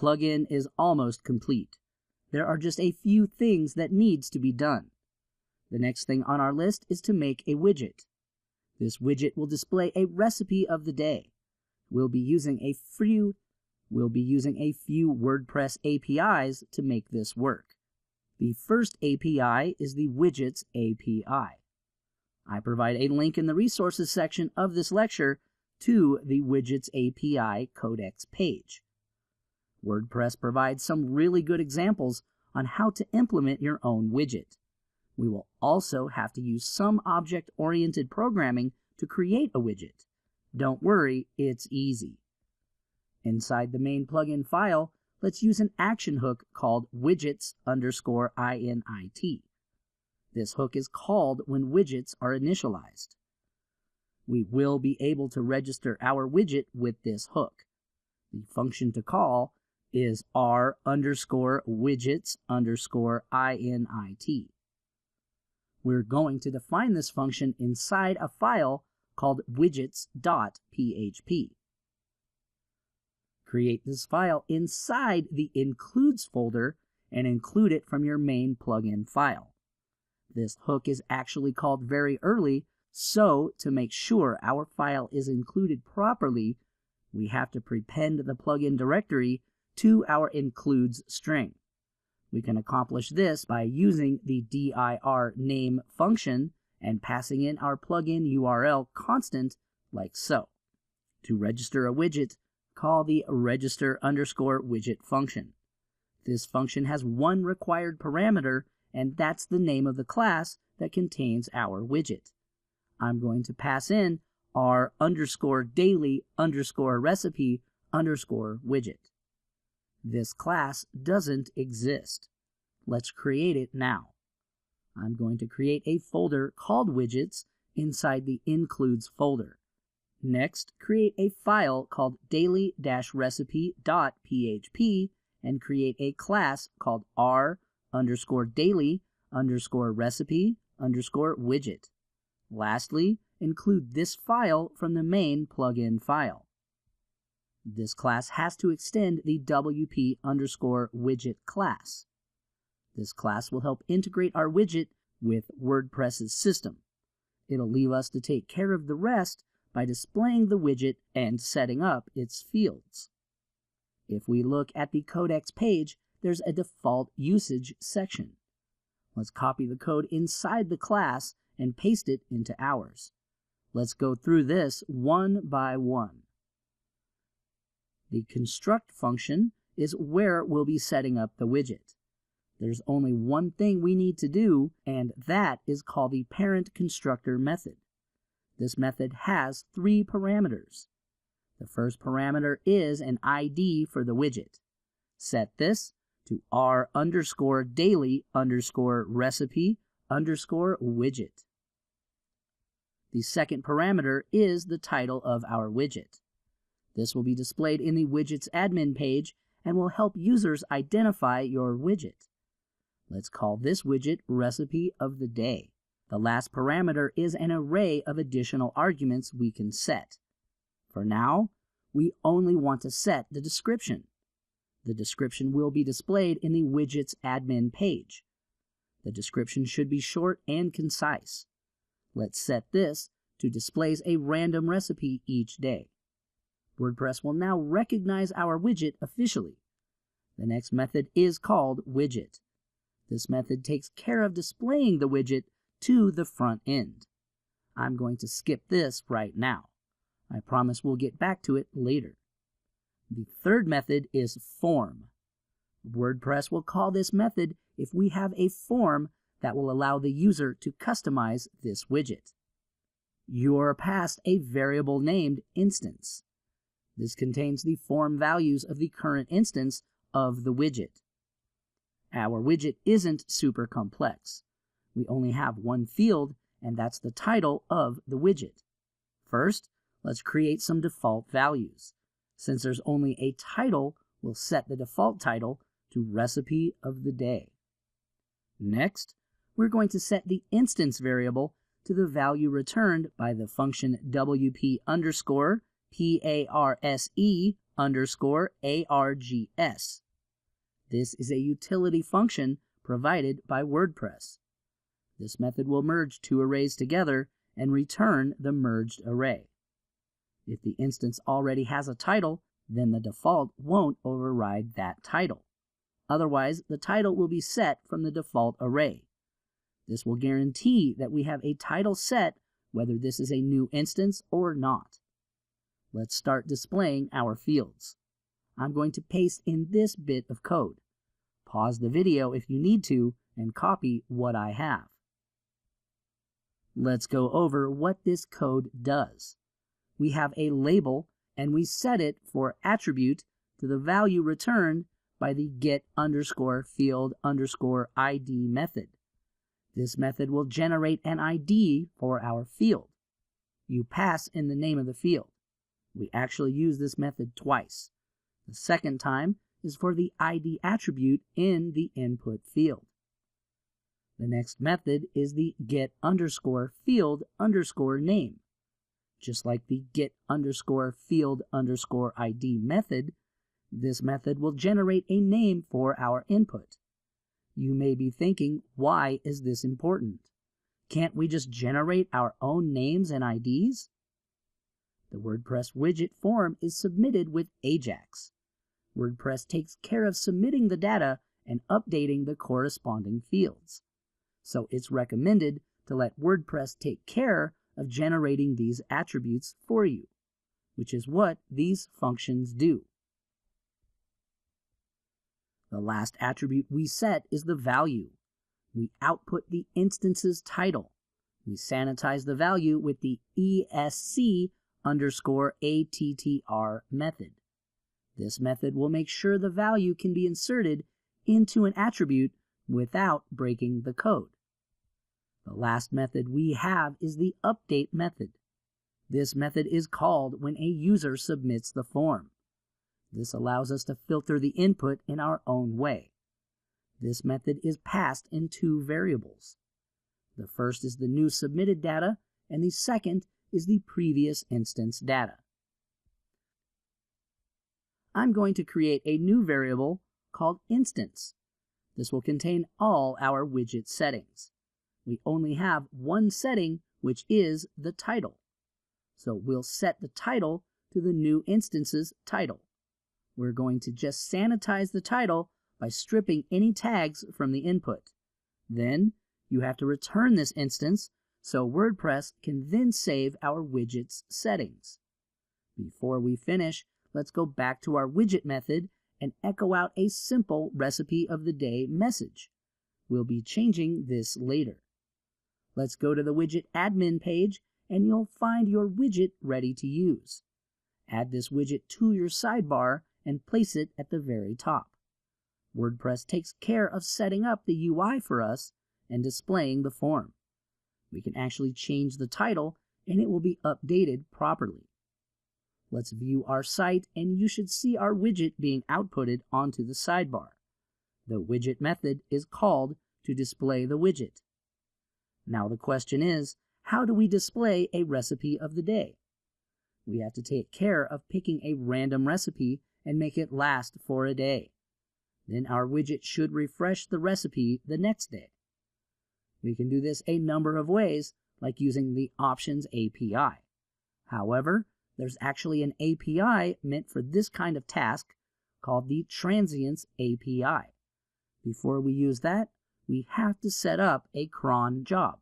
plugin is almost complete. There are just a few things that needs to be done. The next thing on our list is to make a widget. This widget will display a recipe of the day. We'll be using a few WordPress APIs to make this work. The first API is the Widgets API. I provide a link in the resources section of this lecture to the Widgets API Codex page. WordPress provides some really good examples on how to implement your own widget. We will also have to use some object-oriented programming to create a widget. Don't worry, it's easy. Inside the main plugin file, let's use an action hook called widgets_init. This hook is called when widgets are initialized. We will be able to register our widget with this hook. The function to call is r_widgets_init. We're going to define this function inside a file called widgets.php. Create this file inside the includes folder and include it from your main plugin file. This hook is actually called very early, so to make sure our file is included properly, we have to prepend the plugin directory to our includes string. We can accomplish this by using the dir name function and passing in our plugin URL constant like so. To register a widget, call the register_widget function. This function has one required parameter, and that's the name of the class that contains our widget. I'm going to pass in r_daily_recipe_widget. This class doesn't exist. Let's create it now. I'm going to create a folder called widgets inside the includes folder. Next, create a file called daily-recipe.php and create a class called r_daily_recipe_widget. Lastly, include this file from the main plugin file. This class has to extend the wp_widget class. This class will help integrate our widget with WordPress's system. It'll leave us to take care of the rest by displaying the widget and setting up its fields. If we look at the Codex page, there's a default usage section. Let's copy the code inside the class and paste it into ours. Let's go through this one by one. The construct function is where we'll be setting up the widget. There's only one thing we need to do, and that is called the parent constructor method. This method has 3 parameters. The first parameter is an ID for the widget. Set this to r_daily_recipe_widget. The second parameter is the title of our widget. This will be displayed in the widget's admin page and will help users identify your widget. Let's call this widget Recipe of the Day. The last parameter is an array of additional arguments we can set. For now, we only want to set the description. The description will be displayed in the widget's admin page. The description should be short and concise. Let's set this to displays a random recipe each day. WordPress will now recognize our widget officially. The next method is called widget. This method takes care of displaying the widget to the front end. I'm going to skip this right now. I promise we'll get back to it later. The third method is form. WordPress will call this method if we have a form that will allow the user to customize this widget. You're passed a variable named instance. This contains the form values of the current instance of the widget. Our widget isn't super complex. We only have one field, and that's the title of the widget. First, let's create some default values. Since there's only a title, we'll set the default title to Recipe of the Day. Next, we're going to set the instance variable to the value returned by the function wp_parse_. get_args. This is a utility function provided by WordPress. This method will merge two arrays together and return the merged array. If the instance already has a title, then the default won't override that title. Otherwise, the title will be set from the default array. This will guarantee that we have a title set whether this is a new instance or not. Let's start displaying our fields. I'm going to paste in this bit of code. Pause the video if you need to and copy what I have. Let's go over what this code does. We have a label and we set it for attribute to the value returned by the get_field_id method. This method will generate an ID for our field. You pass in the name of the field. We actually use this method twice. The second time is for the ID attribute in the input field. The next method is the get_field_name. Just like the get_field_id method, this method will generate a name for our input. You may be thinking, why is this important? Can't we just generate our own names and IDs? The WordPress widget form is submitted with Ajax. WordPress takes care of submitting the data and updating the corresponding fields. So it's recommended to let WordPress take care of generating these attributes for you, which is what these functions do. The last attribute we set is the value. We output the instance's title. We sanitize the value with the esc_attr method. This method will make sure the value can be inserted into an attribute without breaking the code. The last method we have is the update method. This method is called when a user submits the form. This allows us to filter the input in our own way. This method is passed in two variables. The first is the new submitted data, and the second is the previous instance data. I'm going to create a new variable called instance. This will contain all our widget settings. We only have one setting, which is the title. So we'll set the title to the new instance's title. We're going to just sanitize the title by stripping any tags from the input. Then you have to return this instance so WordPress can then save our widget's settings. Before we finish, let's go back to our widget method and echo out a simple recipe of the day message. We'll be changing this later. Let's go to the widget admin page and you'll find your widget ready to use. Add this widget to your sidebar and place it at the very top. WordPress takes care of setting up the UI for us and displaying the form. We can actually change the title and it will be updated properly. Let's view our site and you should see our widget being outputted onto the sidebar. The widget method is called to display the widget. Now the question is, how do we display a recipe of the day? We have to take care of picking a random recipe and make it last for a day. Then our widget should refresh the recipe the next day. We can do this a number of ways, like using the Options API. However, there's actually an API meant for this kind of task called the Transients API. Before we use that, we have to set up a cron job.